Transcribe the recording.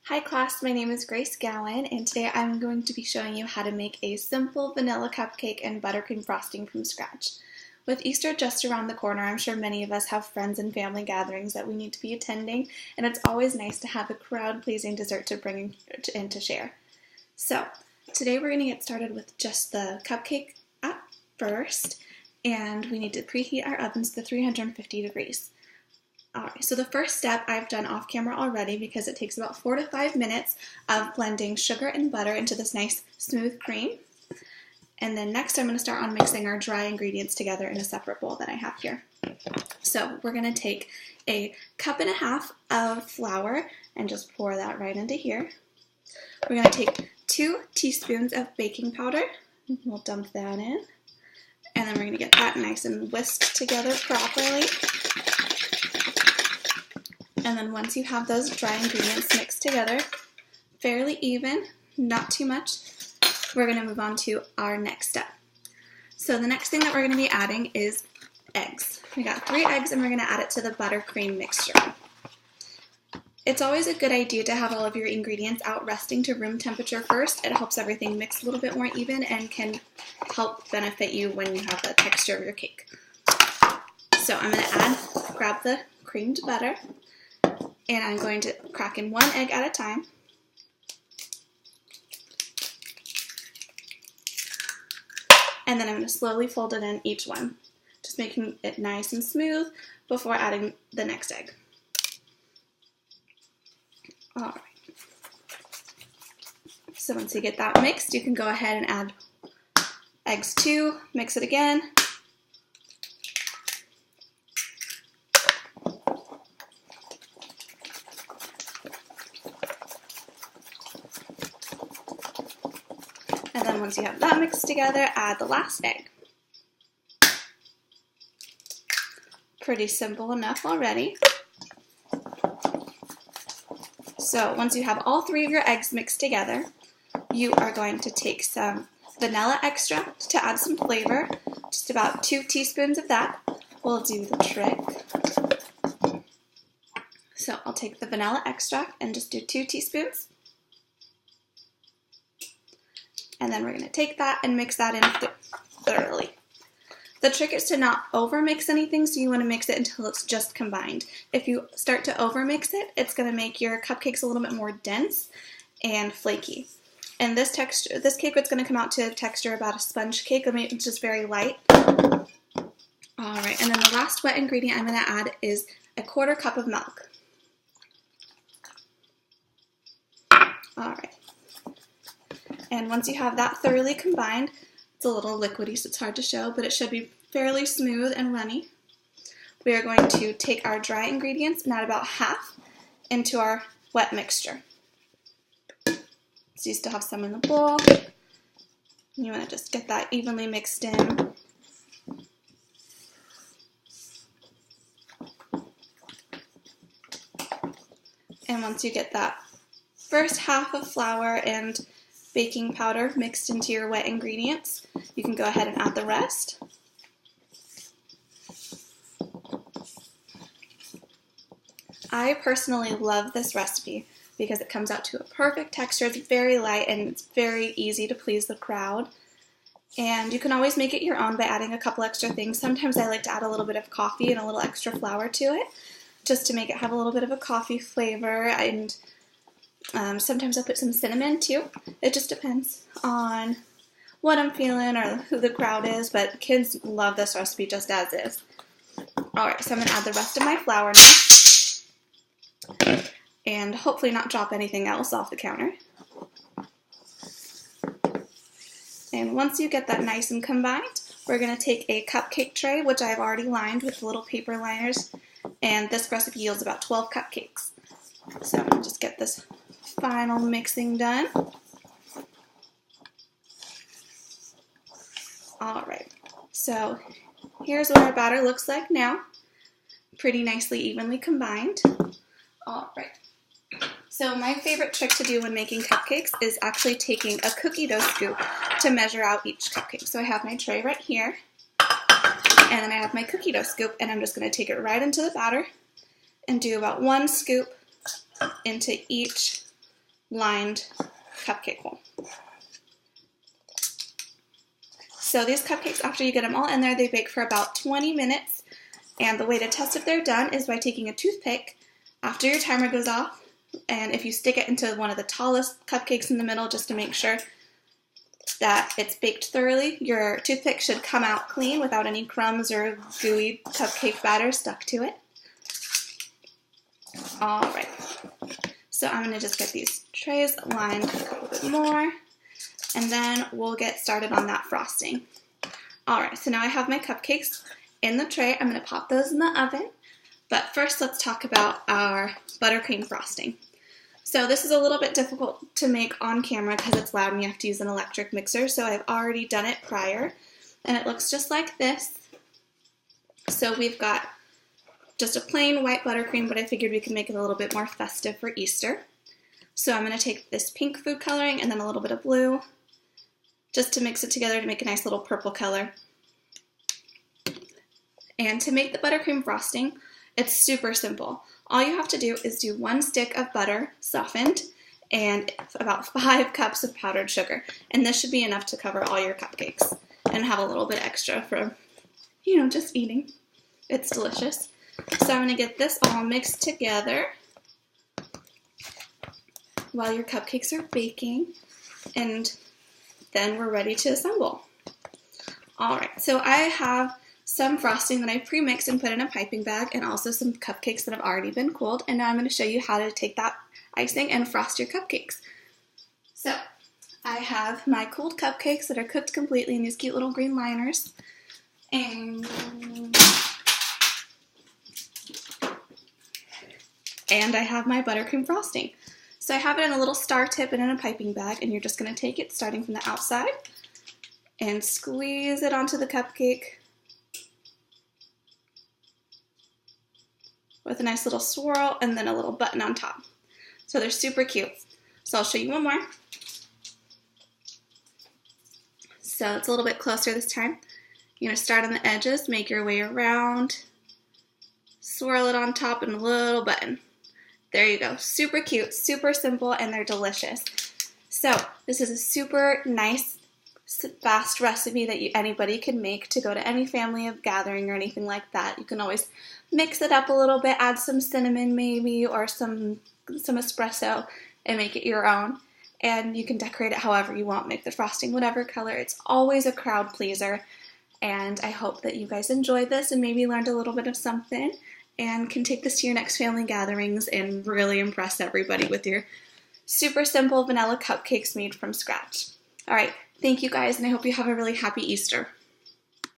Hi class, my name is Grace Gowan, and today I'm going to be showing you how to make a simple vanilla cupcake and buttercream frosting from scratch. With Easter just around the corner, I'm sure many of us have friends and family gatherings that we need to be attending, and it's always nice to have a crowd-pleasing dessert to bring in to share. So, today we're going to get started with just the cupcake at first, and we need to preheat our ovens to 350 degrees. Alright, so the first step I've done off camera already because it takes about 4 to 5 minutes of blending sugar and butter into this nice smooth cream. And then next I'm going to start on mixing our dry ingredients together in a separate bowl that I have here. So we're going to take a cup and a half of flour and just pour that right into here. We're going to take 2 teaspoons of baking powder. We'll dump that in. And then we're going to get that nice and whisked together properly. And then once you have those dry ingredients mixed together, fairly even, not too much, we're going to move on to our next step. So the next thing that we're going to be adding is eggs. We got 3 eggs and we're going to add it to the buttercream mixture. It's always a good idea to have all of your ingredients out resting to room temperature first. It helps everything mix a little bit more even and can help benefit you when you have the texture of your cake. So I'm going to grab the creamed butter, and I'm going to crack in 1 egg at a time. And then I'm going to slowly fold it in each one, just making it nice and smooth before adding the next egg. Alright. So once you get that mixed, you can go ahead and add eggs 2, mix it again. And then once you have that mixed together, add the last egg. Pretty simple enough already. So once you have all 3 of your eggs mixed together, you are going to take some vanilla extract to add some flavor. Just about 2 teaspoons of that will do the trick. So I'll take the vanilla extract and just do 2 teaspoons. And then we're going to take that and mix that in thoroughly. The trick is to not overmix anything, so you want to mix it until it's just combined. If you start to overmix it, it's going to make your cupcakes a little bit more dense and flaky. And this cake is going to come out to a texture about a sponge cake, it's just very light. Alright, and then the last wet ingredient I'm going to add is a 1/4 cup of milk. Alright. And once you have that thoroughly combined, it's a little liquidy so it's hard to show, but it should be fairly smooth and runny. We are going to take our dry ingredients and add about half into our wet mixture. So you still have some in the bowl. You want to just get that evenly mixed in. And once you get that first half of flour and baking powder mixed into your wet ingredients, you can go ahead and add the rest. I personally love this recipe because it comes out to a perfect texture. It's very light and it's very easy to please the crowd. And you can always make it your own by adding a couple extra things. Sometimes I like to add a little bit of coffee and a little extra flour to it, just to make it have a little bit of a coffee flavor. And sometimes I'll put some cinnamon too. It just depends on what I'm feeling or who the crowd is, but kids love this recipe just as is. Alright, so I'm going to add the rest of my flour now. And hopefully not drop anything else off the counter. And once you get that nice and combined, we're going to take a cupcake tray, which I've already lined with little paper liners, and this recipe yields about 12 cupcakes. So I'm going to just get this final mixing done. Alright, so here's what our batter looks like now. Pretty nicely evenly combined. Alright, so my favorite trick to do when making cupcakes is actually taking a cookie dough scoop to measure out each cupcake. So I have my tray right here, and then I have my cookie dough scoop, and I'm just going to take it right into the batter and do about 1 scoop into each lined cupcake hole. So these cupcakes, after you get them all in there, they bake for about 20 minutes. And the way to test if they're done is by taking a toothpick after your timer goes off. And if you stick it into one of the tallest cupcakes in the middle just to make sure that it's baked thoroughly, your toothpick should come out clean without any crumbs or gooey cupcake batter stuck to it. Alright, so I'm going to just get these trays lined a little bit more, and then we'll get started on that frosting. Alright, so now I have my cupcakes in the tray. I'm going to pop those in the oven, but first let's talk about our buttercream frosting. So this is a little bit difficult to make on camera because it's loud and you have to use an electric mixer, so I've already done it prior, and it looks just like this. So we've got just a plain white buttercream, but I figured we could make it a little bit more festive for Easter. So I'm going to take this pink food coloring and then a little bit of blue, just to mix it together to make a nice little purple color. And to make the buttercream frosting, it's super simple. All you have to do is do 1 stick of butter softened and about 5 cups of powdered sugar. And this should be enough to cover all your cupcakes and have a little bit extra for, just eating. It's delicious. So I'm going to get this all mixed together while your cupcakes are baking, and then we're ready to assemble. Alright, so I have some frosting that I pre-mixed and put in a piping bag, and also some cupcakes that have already been cooled, and now I'm going to show you how to take that icing and frost your cupcakes. So I have my cooled cupcakes that are cooked completely in these cute little green liners, and I have my buttercream frosting. So I have it in a little star tip and in a piping bag, and you're just going to take it starting from the outside and squeeze it onto the cupcake with a nice little swirl and then a little button on top. So they're super cute. So I'll show you one more. So it's a little bit closer this time. You're going to start on the edges, make your way around, swirl it on top, and a little button. There you go. Super cute, super simple, and they're delicious. So this is a super nice, fast recipe that anybody can make to go to any family of gathering or anything like that. You can always mix it up a little bit, add some cinnamon maybe, or some espresso, and make it your own. And you can decorate it however you want, make the frosting whatever color. It's always a crowd pleaser. And I hope that you guys enjoyed this and maybe learned a little bit of something, and can take this to your next family gatherings and really impress everybody with your super simple vanilla cupcakes made from scratch. All right, thank you guys, and I hope you have a really happy Easter.